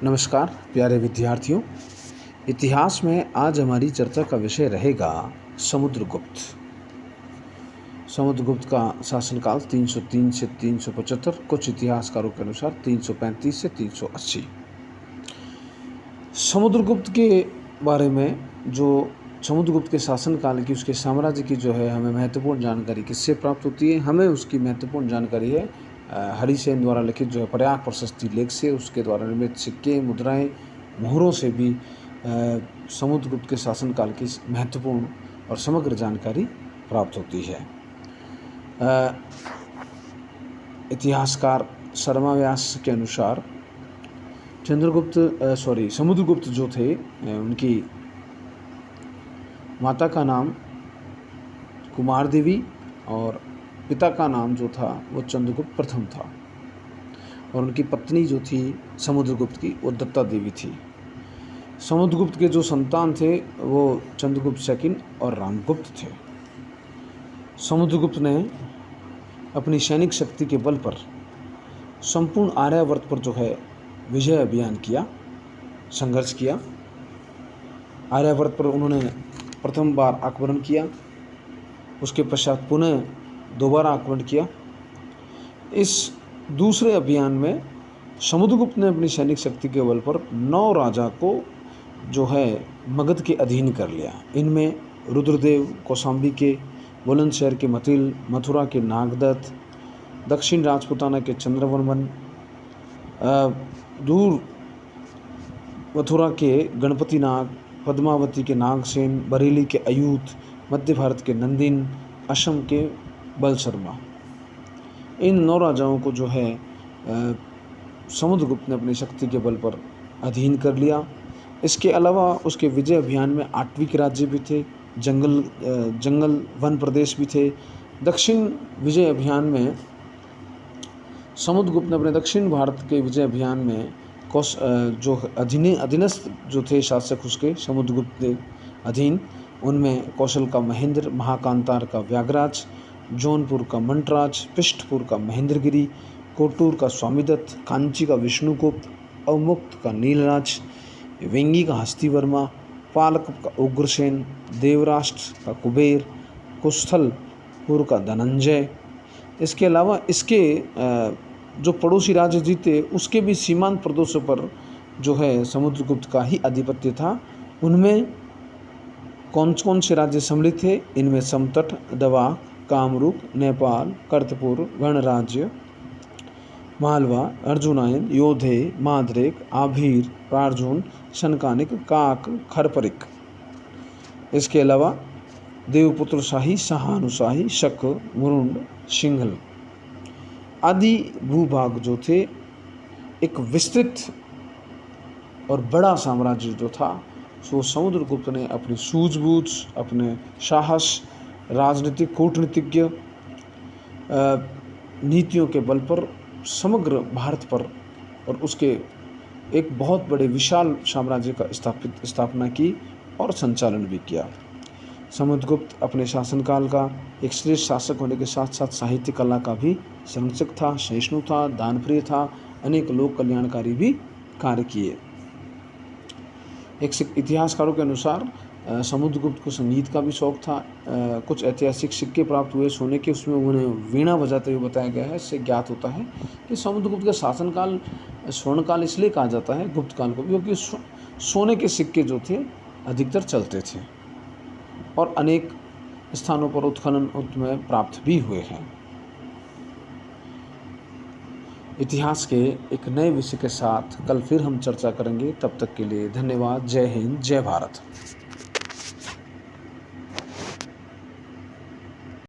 नमस्कार प्यारे विद्यार्थियों। इतिहास में आज हमारी चर्चा का विषय रहेगा समुद्रगुप्त। समुद्रगुप्त का शासनकाल 303 से 375, कुछ इतिहासकारों के अनुसार 335 से 380। समुद्रगुप्त के बारे में, जो समुद्रगुप्त के शासनकाल की, उसके साम्राज्य की जो है हमें महत्वपूर्ण जानकारी किससे प्राप्त होती है? हमें उसकी महत्वपूर्ण जानकारी है हरिसेन द्वारा लिखित जो है प्रयाग प्रशस्ति लेख से, उसके द्वारा निर्मित सिक्के, मुद्राएं, मोहरों से भी समुद्रगुप्त के शासनकाल की महत्वपूर्ण और समग्र जानकारी प्राप्त होती है। इतिहासकार शर्मा व्यास के अनुसार समुद्रगुप्त जो थे, उनकी माता का नाम कुमार देवी और पिता का नाम जो था वो चंद्रगुप्त प्रथम था, और उनकी पत्नी जो थी समुद्रगुप्त की वो दत्ता देवी थी। समुद्रगुप्त के जो संतान थे वो चंद्रगुप्त सेकंड और रामगुप्त थे। समुद्रगुप्त ने अपनी सैनिक शक्ति के बल पर संपूर्ण आर्यावर्त पर जो है विजय अभियान किया, संघर्ष किया। आर्यावर्त पर उन्होंने प्रथम बार आक्रमण किया, उसके पश्चात पुनः दोबारा आक्रमण किया। इस दूसरे अभियान में समुद्रगुप्त ने अपनी सैनिक शक्ति के बल पर 9 राजा को जो है मगध के अधीन कर लिया। इनमें रुद्रदेव कौशाम्बी के, बुलंदशहर के मतिल, मथुरा के नागदत्त, दक्षिण राजपुताना के चंद्रवर्मन, दूर मथुरा के गणपति नाग, पद्मावती के नागसेन, बरेली के अयूत, मध्य भारत के नंदिन, असम के बल शर्मा। इन 9 राजाओं को जो है समुद्रगुप्त ने अपनी शक्ति के बल पर अधीन कर लिया। इसके अलावा उसके विजय अभियान में आट्विक राज्य भी थे, जंगल वन प्रदेश भी थे। दक्षिण विजय अभियान में समुद्रगुप्त ने अपने दक्षिण भारत के विजय अभियान में जो अधीनस्थ जो थे शासक उसके समुद्रगुप्त के अधीन, उनमें कौशल का महेंद्र, महाकांतार का व्यागराज, जौनपुर का मंटराज, पृष्ठपुर का महेंद्रगिरी, कोटूर का स्वामीदत्त, कांची का विष्णुगुप्त, अवमुक्त का नीलराज, वेंगी का हस्तिवर्मा, पालक का उग्रसेन, देवराष्ट्र का कुबेर, कुस्थलपुर का धनंजय। इसके अलावा इसके जो पड़ोसी राज्य जीते उसके भी सीमांत प्रदेशों पर जो है समुद्रगुप्त का ही आधिपत्य था। उनमें कौन कौन से राज्य सम्मिलित थे? इनमें समतट, दवा, कामरूप, नेपाल, कर्तपुर, गणराज्य, मालवा, अर्जुनायन, योधे, माद्रेक, आभीर, प्रार्जुन, शनकानिक, काक, खरपरिक। इसके अलावा देवपुत्र शाही, सहानुशाही, शक, मुरुंड, सिंघल आदि भूभाग जो थे, एक विस्तृत और बड़ा साम्राज्य जो था, सो समुद्रगुप्त ने अपनी सूझबूझ, अपने साहस, राजनीतिक कूटनीतिज्ञ नीतियों के बल पर समग्र भारत पर और उसके एक बहुत बड़े विशाल साम्राज्य का स्थापना की और संचालन भी किया। समुद्रगुप्त अपने शासनकाल का एक श्रेष्ठ शासक होने के साथ साथ साहित्य कला का भी संरक्षक था, सहिष्णु था, दानप्रिय था, अनेक लोक कल्याणकारी भी कार्य किए। एक इतिहासकारों के अनुसार समुद्रगुप्त को संगीत का भी शौक था। कुछ ऐतिहासिक सिक्के प्राप्त हुए सोने के, उसमें उन्हें वीणा बजाते हुए बताया गया है। इससे ज्ञात होता है कि समुद्रगुप्त का शासनकाल स्वर्णकाल इसलिए कहा जाता है गुप्त काल को, क्योंकि सोने के सिक्के जो थे अधिकतर चलते थे और अनेक स्थानों पर उत्खनन में प्राप्त भी हुए हैं। इतिहास के एक नए विषय के साथ कल फिर हम चर्चा करेंगे। तब तक के लिए धन्यवाद। जय हिंद, जय भारत।